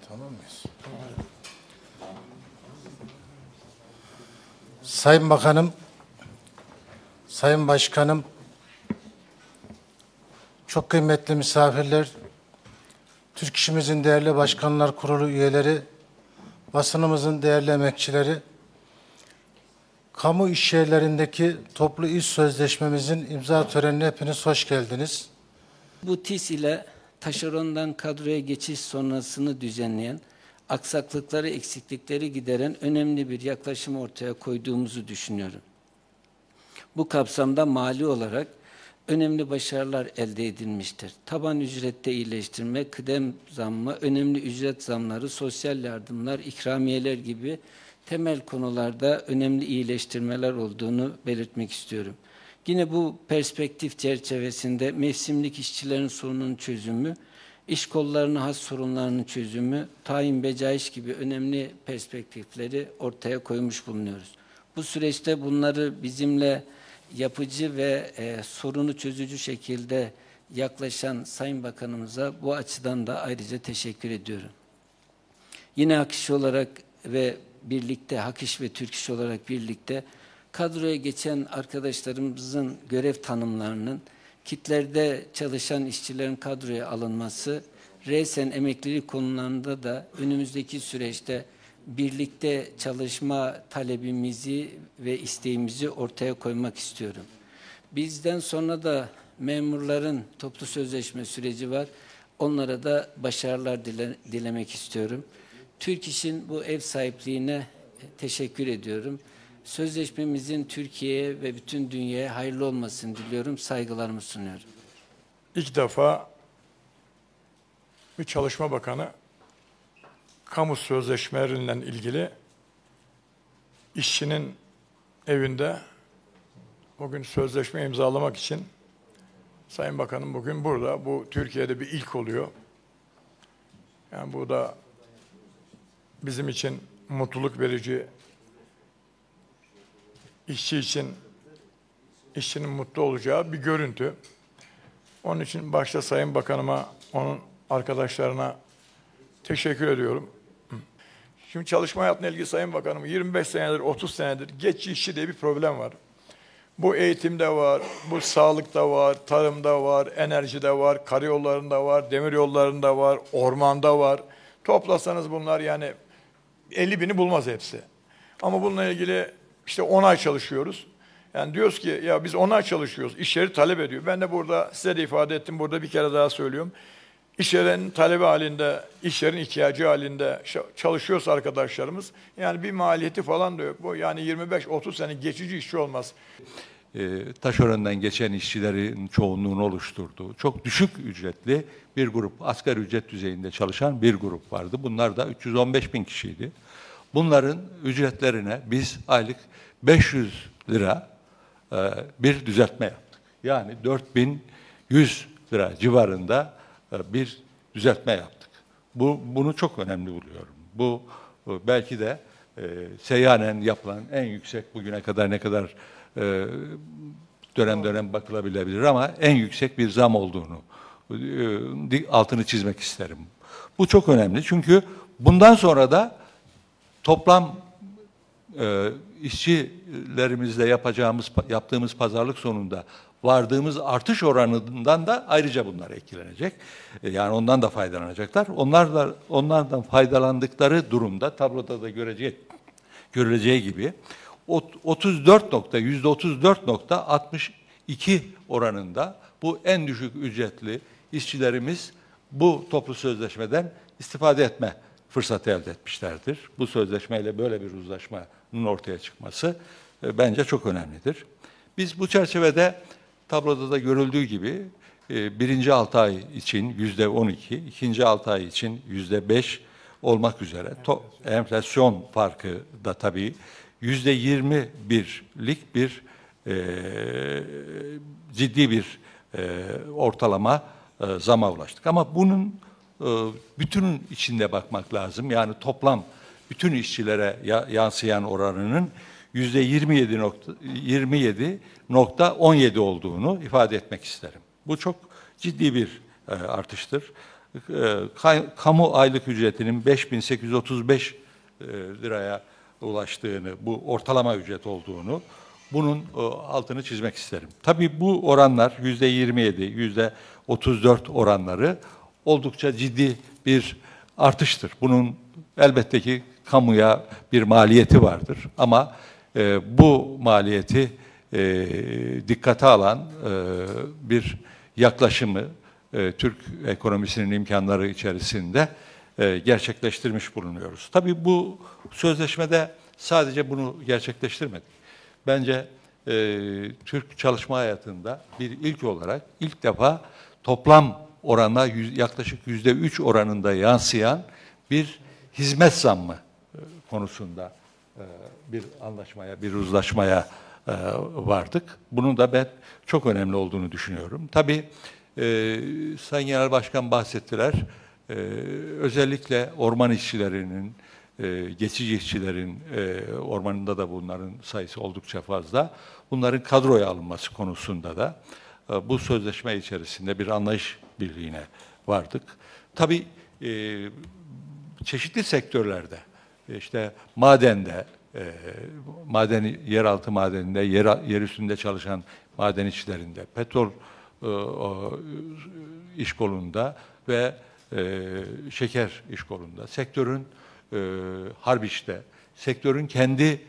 Tamam mıyız? Sayın Bakanım, Sayın Başkanım, çok kıymetli misafirler, Türk İş'imizin değerli Başkanlar Kurulu üyeleri, basınımızın değerli emekçileri, kamu iş yerlerindeki toplu iş sözleşmemizin imza törenine hepiniz hoş geldiniz. Bu TİS ile taşerondan kadroya geçiş sonrasını düzenleyen, aksaklıkları, eksiklikleri gideren önemli bir yaklaşım ortaya koyduğumuzu düşünüyorum. Bu kapsamda mali olarak önemli başarılar elde edilmiştir. Taban ücrette iyileştirme, kıdem zammı, önemli ücret zamları, sosyal yardımlar, ikramiyeler gibi temel konularda önemli iyileştirmeler olduğunu belirtmek istiyorum. Yine bu perspektif çerçevesinde mevsimlik işçilerin sorununun çözümü, iş kollarına has sorunlarının çözümü, tayin becaiş gibi önemli perspektifleri ortaya koymuş bulunuyoruz. Bu süreçte bunları bizimle yapıcı ve sorunu çözücü şekilde yaklaşan Sayın Bakanımıza bu açıdan da ayrıca teşekkür ediyorum. Yine Hak İş olarak ve birlikte, Hak İş ve Türk İş olarak birlikte kadroya geçen arkadaşlarımızın görev tanımlarının kitlerde çalışan işçilerin kadroya alınması, resen emeklilik konularında da önümüzdeki süreçte birlikte çalışma talebimizi ve isteğimizi ortaya koymak istiyorum. Bizden sonra da memurların toplu sözleşme süreci var. Onlara da başarılar dilemek istiyorum. Türk İş'in bu ev sahipliğine teşekkür ediyorum. Sözleşmemizin Türkiye'ye ve bütün dünyaya hayırlı olmasını diliyorum. Saygılarımı sunuyorum. İlk defa bir Çalışma Bakanı kamu sözleşmeleriyle ilgili işçinin evinde bugün sözleşme imzalamak için Sayın Bakanım bugün burada. Bu Türkiye'de bir ilk oluyor. Yani bu da bizim için mutluluk verici, işçi için işçinin mutlu olacağı bir görüntü. Onun için başta Sayın Bakanıma, onun arkadaşlarına teşekkür ediyorum. Şimdi çalışma hayatına ilgili Sayın Bakanım 25 senedir, 30 senedir geçici işçi diye bir problem var. Bu eğitimde var, bu sağlıkta var, tarımda var, enerjide var, karayollarında var, demiryollarında var, ormanda var. Toplasanız bunlar yani 50 bini bulmaz hepsi. Ama bununla ilgili işte 10 ay çalışıyoruz. Yani diyoruz ki ya biz 10 ay çalışıyoruz, iş yeri talep ediyor. Ben de burada size de ifade ettim, burada bir kere daha söylüyorum. İş yerinin talebi halinde, iş yerin ihtiyacı halinde çalışıyorsa arkadaşlarımız, yani bir maliyeti falan da yok. Bu yani 25-30 sene geçici işçi olmaz. Taşerondan geçen işçilerin çoğunluğunu oluşturduğu çok düşük ücretli bir grup, asgari ücret düzeyinde çalışan bir grup vardı. Bunlar da 315 bin kişiydi. Bunların ücretlerine biz aylık 500 lira bir düzeltme yaptık. Yani 4100 lira civarında bir düzeltme yaptık. Bunu çok önemli buluyorum. Bu belki de seyyanen yapılan en yüksek, bugüne kadar ne kadar dönem dönem bakılabilir ama en yüksek bir zam olduğunu altını çizmek isterim. Bu çok önemli çünkü bundan sonra da toplam işçilerimizle yaptığımız pazarlık sonunda vardığımız artış oranından da ayrıca bunlar etkilenecek. Yani ondan da faydalanacaklar. Onlardan faydalandıkları durumda tabloda da görüleceği gibi %34.62 oranında bu en düşük ücretli işçilerimiz bu toplu sözleşmeden istifade etme fırsatı elde etmişlerdir. Bu sözleşmeyle böyle bir uzlaşmanın ortaya çıkması bence çok önemlidir. Biz bu çerçevede tabloda da görüldüğü gibi birinci 6 ay için %12, ikinci 6 ay için %5 olmak üzere enflasyon farkı da tabii %21'lik bir ciddi bir ortalama zama ulaştık. Ama bunun bütünün içinde bakmak lazım. Yani toplam bütün işçilere yansıyan oranının %27.17 olduğunu ifade etmek isterim. Bu çok ciddi bir artıştır. kamu aylık ücretinin 5.835 liraya ulaştığını, bu ortalama ücret olduğunu, bunun altını çizmek isterim. Tabii bu oranlar %27, %34 oranları oldukça ciddi bir artıştır. Bunun elbette ki kamuya bir maliyeti vardır ama bu maliyeti dikkate alan bir yaklaşımı Türk ekonomisinin imkanları içerisinde gerçekleştirmiş bulunuyoruz. Tabii bu sözleşmede sadece bunu gerçekleştirmedik. Bence Türk çalışma hayatında bir ilk olarak ilk defa toplam orana yaklaşık %3 oranında yansıyan bir hizmet zammı konusunda bir anlaşmaya, bir uzlaşmaya vardık. Bunun da ben çok önemli olduğunu düşünüyorum. Tabii Sayın Genel Başkan bahsettiler. Özellikle orman işçilerinin, geçici işçilerin, ormanında da bunların sayısı oldukça fazla. Bunların kadroya alınması konusunda da bu sözleşme içerisinde bir anlayış birliğine vardık. Tabii çeşitli sektörlerde, işte madende, yeraltı madeninde, yer üstünde çalışan maden işçilerinde, petrol işkolunda ve şeker işkolunda, sektörün Harbiç'te, sektörün kendi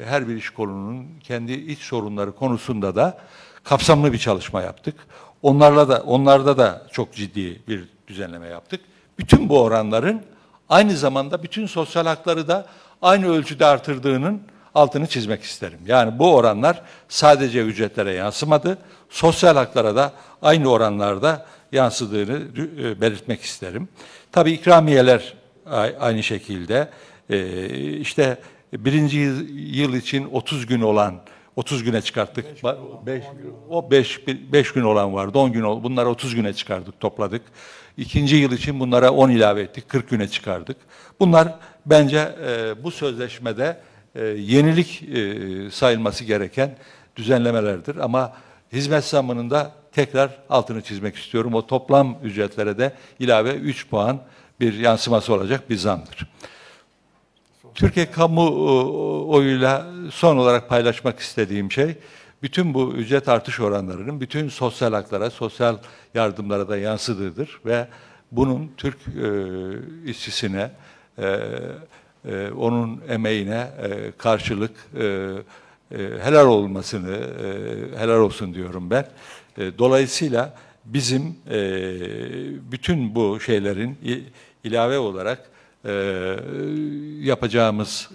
her bir işkolunun kendi iç sorunları konusunda da kapsamlı bir çalışma yaptık. Onlarda da çok ciddi bir düzenleme yaptık. Bütün bu oranların aynı zamanda bütün sosyal hakları da aynı ölçüde artırdığının altını çizmek isterim. Yani bu oranlar sadece ücretlere yansımadı, sosyal haklara da aynı oranlarda yansıdığını belirtmek isterim. Tabii ikramiyeler aynı şekilde. İşte birinci yıl için 30 güne çıkarttık. 5 gün olan vardı, 10 gün oldu. Bunları 30 güne çıkardık, topladık. İkinci yıl için bunlara 10 ilave ettik, 40 güne çıkardık. Bunlar bence bu sözleşmede yenilik sayılması gereken düzenlemelerdir. Ama hizmet zammının da tekrar altını çizmek istiyorum. O toplam ücretlere de ilave 3 puan bir yansıması olacak bir zamdır. Türkiye kamuoyuyla son olarak paylaşmak istediğim şey, bütün bu ücret artış oranlarının bütün sosyal haklara, sosyal yardımlara da yansıdığıdır ve bunun Türk işçisine, onun emeğine karşılık helal olmasını, helal olsun diyorum ben. Dolayısıyla bizim bütün bu şeylerin ilave olarak yapacağımız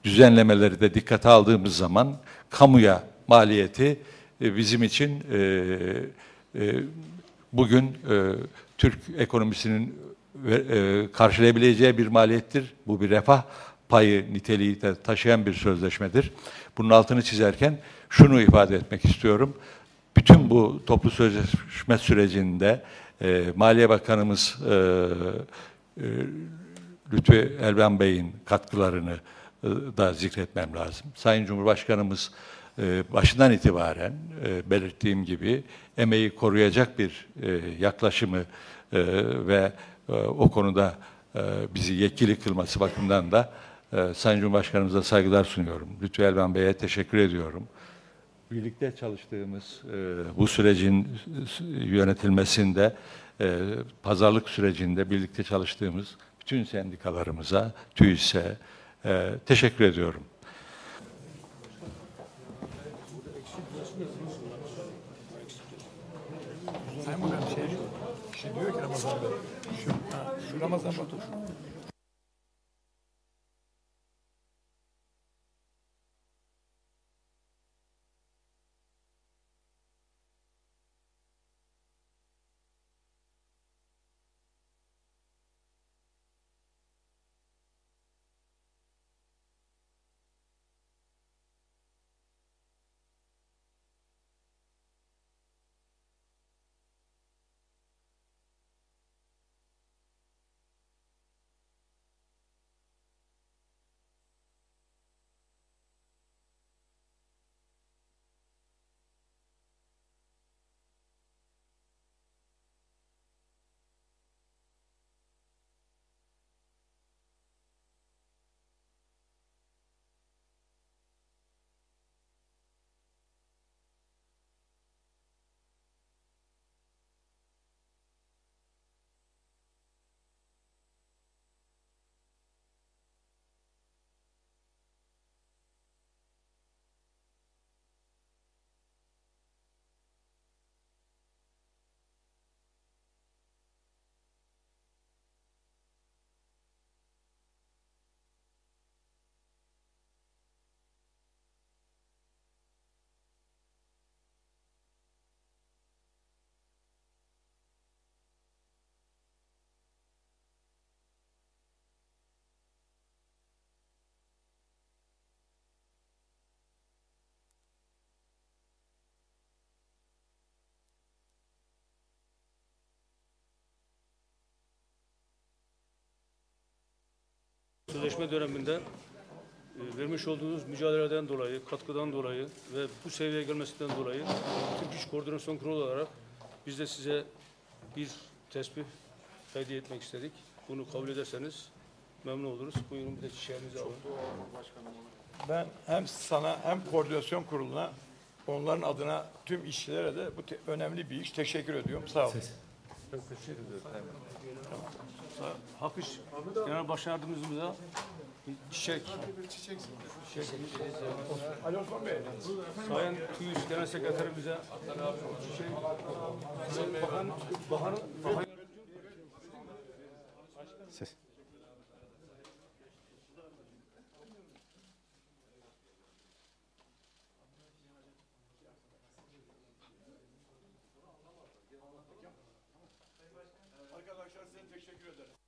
düzenlemeleri de dikkate aldığımız zaman kamuya maliyeti bizim için bugün Türk ekonomisinin karşılayabileceği bir maliyettir. Bu bir refah payı niteliği de taşıyan bir sözleşmedir. Bunun altını çizerken şunu ifade etmek istiyorum. Bütün bu toplu sözleşme sürecinde Maliye Bakanımız Lütfü Elvan Bey'in katkılarını da zikretmem lazım. Sayın Cumhurbaşkanımız başından itibaren belirttiğim gibi emeği koruyacak bir yaklaşımı ve o konuda bizi yetkili kılması bakımından da Sayın Cumhurbaşkanımıza saygılar sunuyorum. Lütfü Elvan Bey'e teşekkür ediyorum. Birlikte çalıştığımız bu sürecin yönetilmesinde, pazarlık sürecinde birlikte çalıştığımız bütün sendikalarımıza, TÜİS'e teşekkür ediyorum. Sayın Bakanım şey diyor ki Ramazan Bey, şu Ramazan Bey, Sözleşme döneminde vermiş olduğunuz mücadeleden dolayı, katkıdan dolayı ve bu seviyeye gelmesinden dolayı Türk İş Koordinasyon Kurulu olarak biz de size bir tesbih hediye etmek istedik. Bunu kabul ederseniz memnun oluruz. Buyurun bir de çiçeğinizi alın. Ben hem sana hem koordinasyon kuruluna, onların adına tüm işçilere de bu önemli bir iş teşekkür ediyorum. Sağ olun. Ben teşekkür ederim. Hak İş Genel Başkan Yardımcımıza bir çiçek. Ali Osman Bey. Sayın TÜİS Genel Sekreterimize çiçek. Bakan Arkadaşlar size teşekkür ederim.